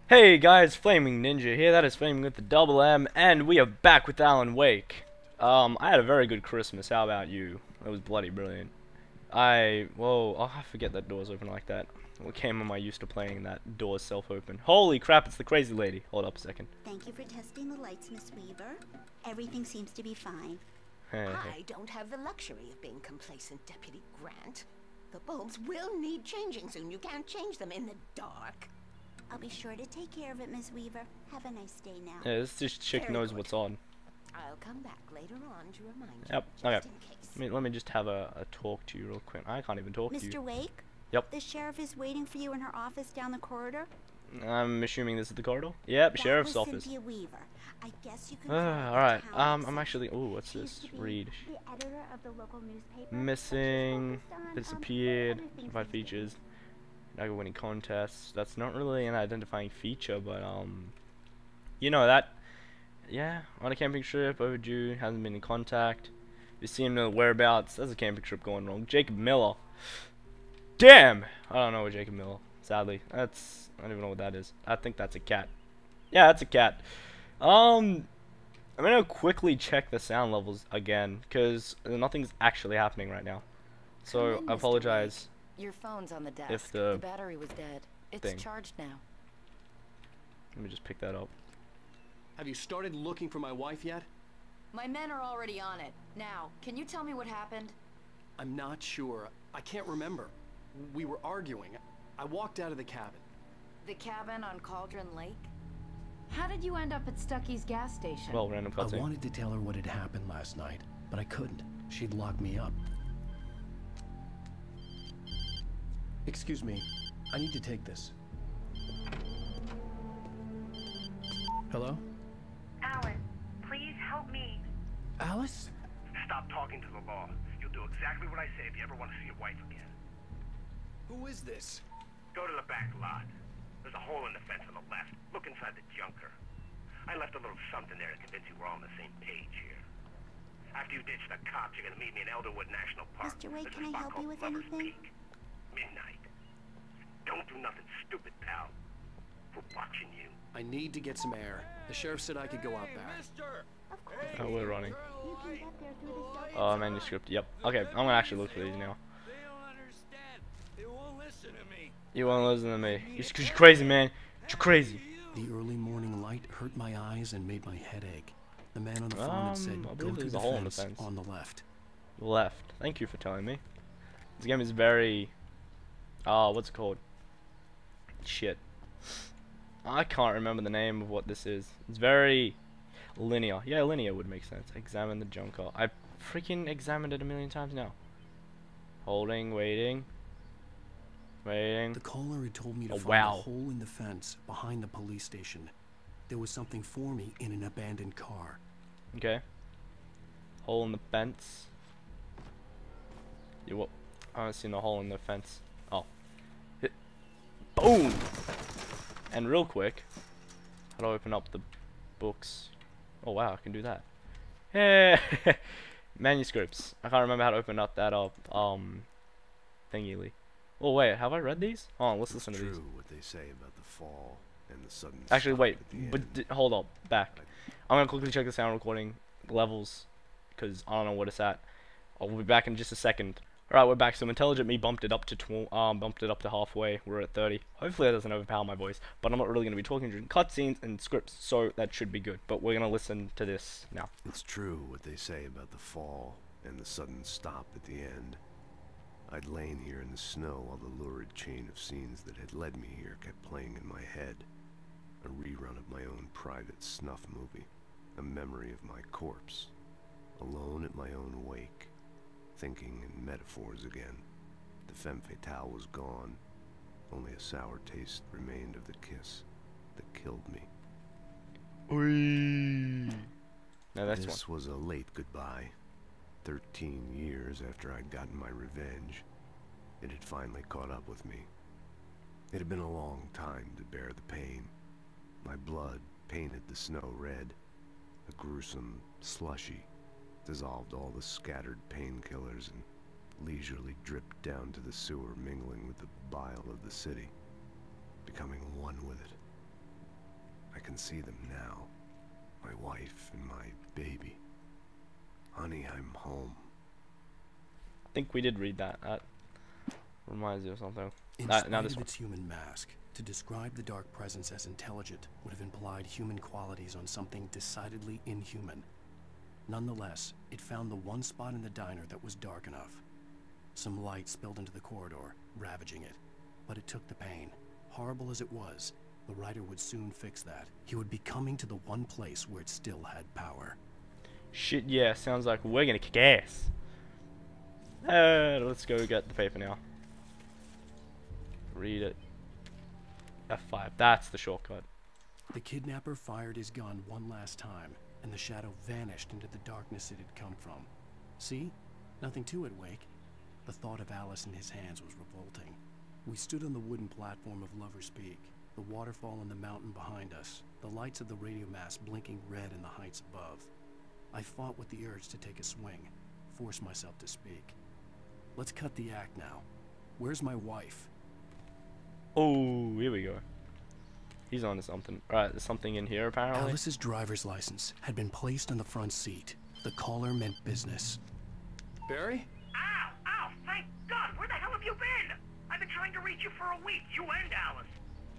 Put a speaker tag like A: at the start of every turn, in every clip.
A: Hey guys, Flaming Ninja here, that is Flaming with the double M, and we are back with Alan Wake. I had a very good Christmas, how about you? It was bloody brilliant. Whoa, oh, I forget that door's open like that. What game am I used to playing that door's self-open? Holy crap, it's the crazy lady. Hold up a second.
B: Thank you for testing the lights, Miss Weaver. Everything seems to be fine.
C: I don't have the luxury of being complacent, Deputy Grant. The bulbs will need changing soon. You can't change them in the dark.
B: I'll be sure to take care of it, Miss Weaver. Have a nice day now.
A: Yeah, this chick
C: Very
A: knows
C: good.
A: what's on.
C: I'll come back later on to remind you.
A: Yep,
C: Just
A: okay.
C: in case.
A: Let me just have a talk to you real quick. I can't even talk to
B: Mr.
A: you.
B: Wake?
A: Yep.
B: The sheriff is waiting for you in her office down the corridor.
A: I'm assuming this is the corridor? Yep,
B: That
A: sheriff's
B: was
A: office.
B: Cynthia Weaver. I guess you can
A: Alright, I'm actually, ooh, what's
B: She used
A: this?
B: to be
A: Read.
B: the editor of the local newspaper.
A: Missing,
B: But she's focused on,
A: disappeared,
B: other things
A: provide
B: these
A: features,
B: days.
A: now winning contests. That's not really an identifying feature, but you know that. Yeah, on a camping trip, overdue, hasn't been in contact. You see him know whereabouts. There's a camping trip going wrong. Jacob Miller. Damn, I don't know what Jacob Miller. Sadly, I don't even know what that is. I think that's a cat. Yeah, that's a cat. I'm gonna quickly check the sound levels again, because nothing's actually happening right now. So,
D: Come in,
A: I
D: Mr.
A: apologize.
D: Wake. Your phone's on the desk.
A: If the
D: battery was dead. It's
A: thing.
D: charged now.
A: Let me just pick that up.
E: Have you started looking for my wife yet?
D: My men are already on it. Now, can you tell me what happened?
E: I'm not sure. I can't remember. We were arguing. I walked out of the cabin.
D: The cabin on Cauldron Lake? How did you end up at Stucky's gas station?
A: Well, random
F: I
A: cutscene.
F: wanted to tell her what had happened last night, but I couldn't. She'd lock me up. Excuse me. I need to take this. Hello?
G: Alan, please help me.
F: Alice?
G: Stop talking to the law. You'll do exactly what I say if you ever want to see your wife again.
F: Who is this?
G: Go to the back lot. There's a hole in the fence on the left. Look inside the junker. I left a little something there to convince you we're all on the same page here. After you ditch the cops, you're gonna meet me in Elderwood National Park.
B: Mr. Wake,
G: There's a
B: can I
G: spot
B: help you
G: called
B: with
G: Lover's
B: anything?
G: Peak. Midnight. Don't do nothing stupid, pal. We're watching you.
E: I need to get some air. The sheriff said I could go out back.
B: Of course.
A: Oh, we're running.
B: You can get there through the
A: Oh, manuscript. Yep. Okay, I'm gonna actually look for these now.
H: They don't understand. They won't listen to me.
A: You won't listen to me. You're crazy, man. You're crazy.
F: The early morning light hurt my eyes and made my head ache. The man on the phone had said,
A: I
F: go
A: believe
F: through
A: there's
F: the
A: a hole in the
F: fence
A: fence.
F: on the left.
A: Left. Thank you for telling me. This game is very... Oh, what's it called? Shit. I can't remember the name of what this is. It's very linear. Yeah, linear would make sense. Examine the junker. I freaking examined it a million times now. Holding, waiting. Waiting.
F: The caller had told me to
A: Oh,
F: find
A: wow.
F: a hole in the fence behind the police station. There was something for me in an abandoned car.
A: Okay. Hole in the fence. You what? I haven't seen the hole in the fence. Oh. Hit. Boom! And real quick, how do I open up the books? Oh wow, I can do that. Hey! Manuscripts. I can't remember how to open up that thingy. Oh wait, have I read these? Oh, let's listen to these.
I: True what they say about the fall and the sudden
A: Actually,
I: stop
A: wait,
I: at the
A: but
I: end.
A: hold up, back. I'm gonna quickly check the sound recording levels, because I don't know what it's at. I'll be back in just a second. Alright, we're back. So Intelligent Me bumped it up to halfway. We're at 30. Hopefully that doesn't overpower my voice, but I'm not really gonna be talking during cutscenes and scripts, so that should be good. But we're gonna listen to this now.
I: It's true what they say about the fall and the sudden stop at the end. I'd lain here in the snow while the lurid chain of scenes that had led me here kept playing in my head. A rerun of my own private snuff movie. A memory of my corpse. Alone at my own wake. Thinking in metaphors again. The femme fatale was gone. Only a sour taste remained of the kiss that killed me.
A: Oi. Now that's
I: This was a late goodbye. 13 years after I'd gotten my revenge, it had finally caught up with me. It had been a long time to bear the pain. My blood painted the snow red. A gruesome slushy dissolved all the scattered painkillers and leisurely dripped down to the sewer, mingling with the bile of the city, becoming one with it, can see them now. My wife and my baby. Honey, I'm home.
A: I think we did read that. That reminds you of something.
F: In
A: Now
F: spite
A: this
F: of
A: one.
F: its human mask, to describe the dark presence as intelligent would have implied human qualities on something decidedly inhuman. Nonetheless, it found the one spot in the diner that was dark enough. Some light spilled into the corridor, ravaging it. But it took the pain. Horrible as it was, the writer would soon fix that. He would be coming to the one place where it still had power.
A: Shit, yeah, sounds like we're gonna kick ass. Let's go get the paper now. Read it. F5, that's the shortcut.
F: The kidnapper fired his gun one last time, and the shadow vanished into the darkness it had come from. See? Nothing to it, Wake. The thought of Alice in his hands was revolting. We stood on the wooden platform of Lover's Peak, the waterfall and the mountain behind us, the lights of the radio mast blinking red in the heights above. I fought with the urge to take a swing, force myself to speak. Let's cut the act now. Where's my wife?
A: Oh, here we go. He's on to something. Alright, there's something in here apparently.
F: Alice's driver's license had been placed on the front seat. The caller meant business.
E: Barry?
G: Ow! Ow! Thank God! Where the hell have you been? I've been trying to reach you for a week, you and Alice.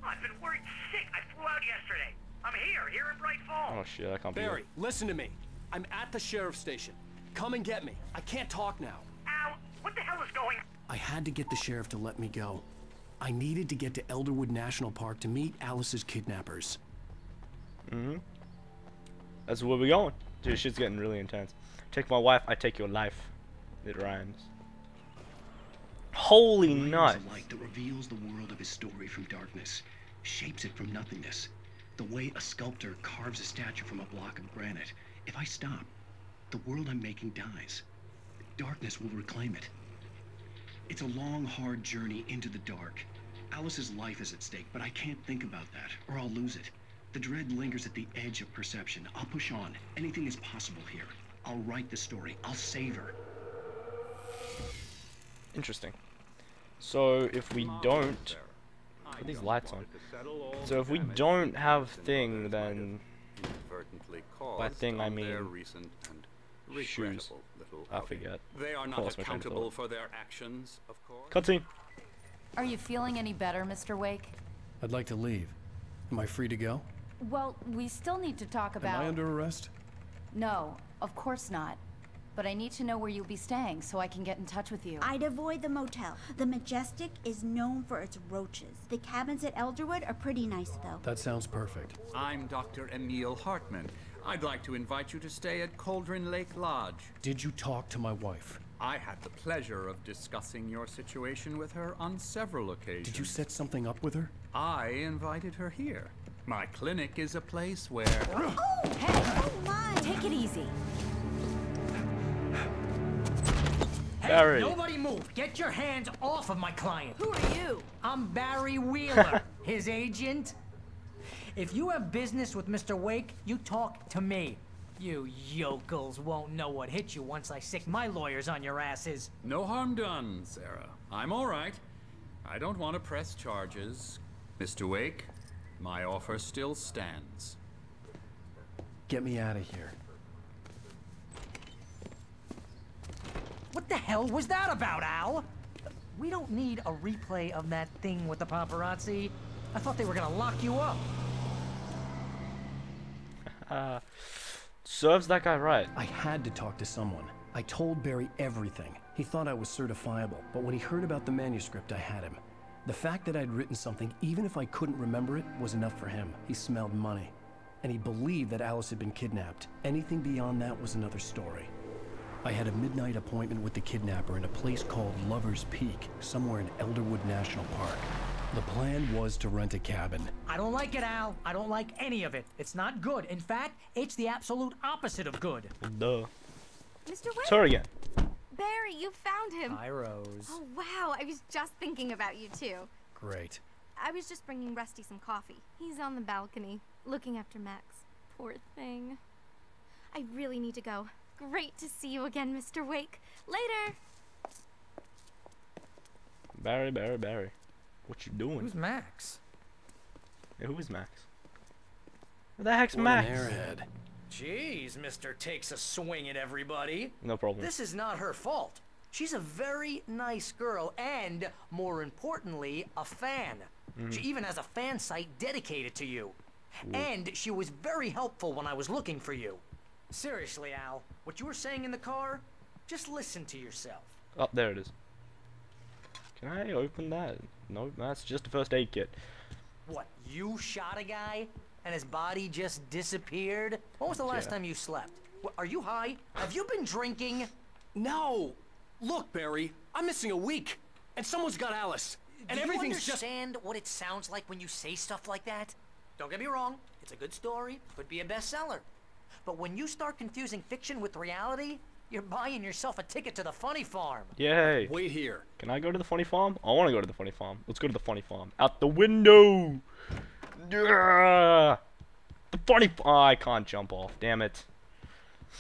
G: Oh, I've been worried sick. I flew out yesterday. I'm here in Bright Falls.
A: Oh shit, I can't be
E: Barry, listen to me. I'm at the sheriff's station. Come and get me. I can't talk now.
G: Ow! What the hell is going on?
F: I had to get the sheriff to let me go. I needed to get to Elderwood National Park to meet Alice's kidnappers.
A: That's where we're going. Dude, shit's getting really intense. Take my wife, I take your life. It rhymes. Holy nuts.
F: A light that reveals the world of his story from darkness, shapes it from nothingness. The way a sculptor carves a statue from a block of granite. If I stop, the world I'm making dies. Darkness will reclaim it. It's a long, hard journey into the dark. Alice's life is at stake, but I can't think about that, or I'll lose it. The dread lingers at the edge of perception. I'll push on. Anything is possible here. I'll write the story. I'll save her.
A: Interesting. So if we don't put these lights on. So if we don't have thing, then by thing I mean shoes. I forget.
H: They are not accountable for their actions, of course.
A: Cutscene.
D: Are you feeling any better, Mr. Wake?
F: I'd like to leave. Am I free to go?
D: Well, we still need to talk about...
F: Am I under arrest?
D: No, of course not. But I need to know where you'll be staying so I can get in touch with you.
B: I'd avoid the motel. The Majestic is known for its roaches. The cabins at Elderwood are pretty nice, though.
F: That sounds perfect.
H: I'm Dr. Emil Hartman. I'd like to invite you to stay at Cauldron Lake Lodge.
F: Did you talk to my wife?
H: I had the pleasure of discussing your situation with her on several occasions.
F: Did you set something up with her?
H: I invited her here. My clinic is a place where...
B: Oh, hey! Oh, my!
D: Take it easy.
A: Barry.
J: Nobody move! Get your hands off of my client!
D: Who are you?
J: I'm Barry Wheeler, his agent. If you have business with Mr. Wake, you talk to me. You yokels won't know what hit you once I sick my lawyers on your asses.
H: No harm done, Sarah. I'm all right. I don't want to press charges. Mr. Wake, my offer still stands.
F: Get me out of here.
J: What the hell was that about, Al? We don't need a replay of that thing with the paparazzi. I thought they were gonna lock you up.
A: Serves that guy right.
F: I had to talk to someone. I told Barry everything. He thought I was certifiable, but when he heard about the manuscript, I had him. The fact that I'd written something, even if I couldn't remember it, was enough for him. He smelled money. And he believed that Alice had been kidnapped. Anything beyond that was another story. I had a midnight appointment with the kidnapper in a place called Lover's Peak, somewhere in Elderwood National Park. The plan was to rent a cabin.
J: I don't like it, Al. I don't like any of it. It's not good. In fact, it's the absolute opposite of good.
A: Duh.
K: Mr. Wake!
A: Sorry again.
K: Barry, you found him.
J: Hi, Rose.
K: Oh, wow. I was just thinking about you, too.
F: Great.
K: I was just bringing Rusty some coffee. He's on the balcony, looking after Max. Poor thing. I really need to go. Great to see you again, Mr. Wake. Later!
A: Barry. What you doing?
J: Who's Max?
A: Yeah, who is Max? Who the heck's
F: What
A: Max?
F: an airhead.
J: Jeez, Mr. Takes a swing at everybody.
A: No problem.
J: This is not her fault. She's a very nice girl and, more importantly, a fan. She even has a fan site dedicated to you. And she was very helpful when I was looking for you. Seriously, Al, what you were saying in the car, just listen to yourself.
A: Oh, there it is. Can I open that? No, that's just a first aid kit.
J: What, you shot a guy and his body just disappeared? When was the last time you slept? Are you high? Have you been drinking?
E: No! Look, Barry, I'm missing a week, and someone's got Alice, and everything's just—
J: Do you understand what it sounds like when you say stuff like that? Don't get me wrong, it's a good story, could be a bestseller. But when you start confusing fiction with reality, you're buying yourself a ticket to the funny farm.
A: Yay.
E: Wait here.
A: Can I go to the funny farm? I want to go to the funny farm. Let's go to the funny farm. Out the window! Yeah. The funny farm. Oh, I can't jump off. Damn it.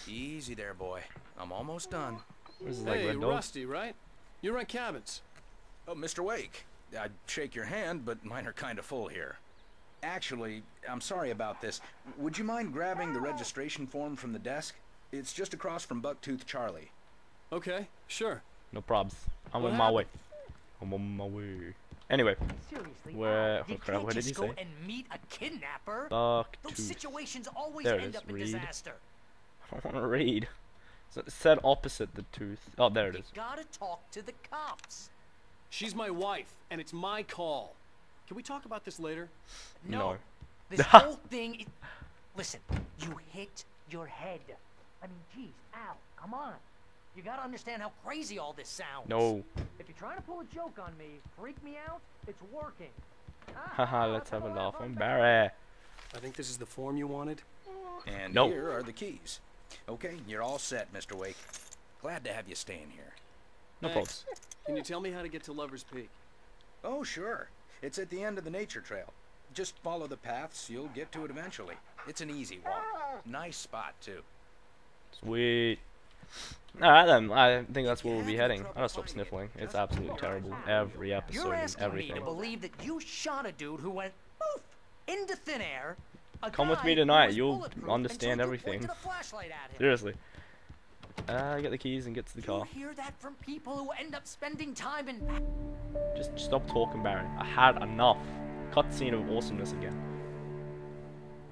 L: Easy there, boy. I'm almost done.
A: This is like
E: Hey,
A: Red Dog.
E: Rusty, right? You rent cabins.
L: Oh, Mr. Wake. I'd shake your hand, but mine are kind of full here. Actually, I'm sorry about this. Would you mind grabbing the registration form from the desk? It's just across from Bucktooth Charlie.
E: Okay, sure.
A: No probs. I'm
E: What
A: on my way.
E: happened?
A: I'm on my way. Anyway.
J: Seriously,
A: Where?
J: Al, you
A: Oh crap,
J: can't
A: what did he
J: just go
A: say?
J: and meet a kidnapper.
A: Bucktooth.
J: Those situations always
A: There it
J: end
A: is.
J: up in
A: Read.
J: disaster.
A: I don't want to read. So it said opposite the tooth. Oh, there it
J: You
A: is.
J: gotta talk to the cops.
E: She's my wife, and it's my call. Can we talk about this later?
A: No.
J: This whole thing is... Listen, you hit your head. I mean, geez, Al, come on. You gotta understand how crazy all this sounds.
A: No.
J: If you're trying to pull a joke on me, freak me out, it's working.
A: Haha, let's have a laugh on Barry.
E: I think this is the form you wanted.
L: And
A: Nope.
L: here are the keys. Okay, you're all set, Mr. Wake. Glad to have you staying here.
A: No
E: Thanks.
A: probs.
E: Can you tell me how to get to Lover's Peak?
L: Oh, sure. It's at the end of the nature trail. Just follow the paths, you'll get to it eventually. It's an easy walk. Nice spot, too.
A: Sweet. Alright then, I think that's where we'll be heading. I gotta stop sniffling. It's absolutely terrible. Every
J: You're
A: episode and
J: asking me
A: everything.
J: to believe that you shot a dude who went poof into thin air.
A: Come with me tonight, you'll understand everything. Seriously. Get the keys and get to the car.
J: You hear that from people who end up spending time in...
A: Just stop talking, Barry. I had enough. Cutscene of awesomeness again.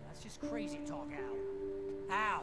J: That's just crazy talk, Al. Al,